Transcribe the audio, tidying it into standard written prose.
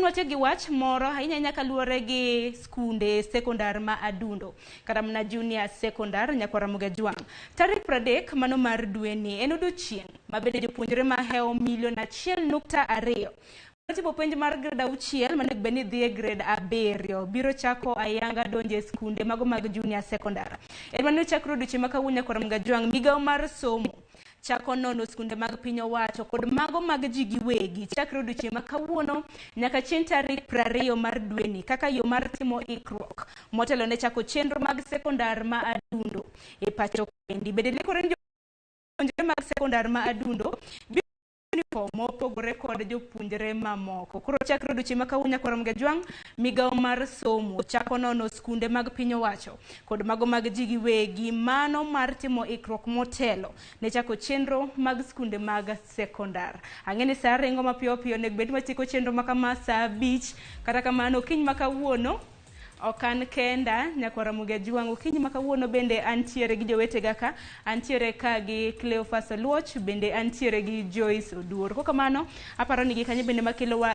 wache gi wach moro ahinya nyaka luore gi skunde sekondar ma adundo kata mana junior sekondar Nyakaramogo Jwang. Tarik 30 mano mar dwe ni en odiochieng' ma bende jopuonjre ma hewo 1.2 Tipo penj mar grade 6 manego bed ni dhi e grade 7 biro chako ayanga donje skunde mago mag junior sekondar. En mano chakro odiochieng' ma kawuono Nyakaramogo Jwang migawo mar somo chako nono skunde mag piny owacho kod mago mag ji giwegi chakre odiochieng' ma kawuono nyaka chieng' tarik 20 mar dwe ni kaka yo mar timo ikruok motelo ne chako chenro mag sekondar ma adundo e pacho kendi. Bende likore ni jopuonjre mag sekondar ma adundo uniform mopogore kod jopuonjre mamoko. Koro chakre odiochieng' ma kawuono Nyakaramogo Jwang migawo mar somo chako nono skunde mag piny owacho kod mago mag ji giwegi mano mar timo ikruok motelo ne chako chenro mag skunde mag sekondar. Ang'eni saa ringo mapiyo piyo nego bed matieko chenro ma kama saa 5 kata kamano kiny ma kawuono okan kenda Nyakaramogo Jwang. Okinyi ma kawuono bende antiere gi jowetega ka, antiere ka gi Cleophas Oluoch, bende antiere gi Joyce Oduor. Kokamano aparo ni gi kanyo bende makelo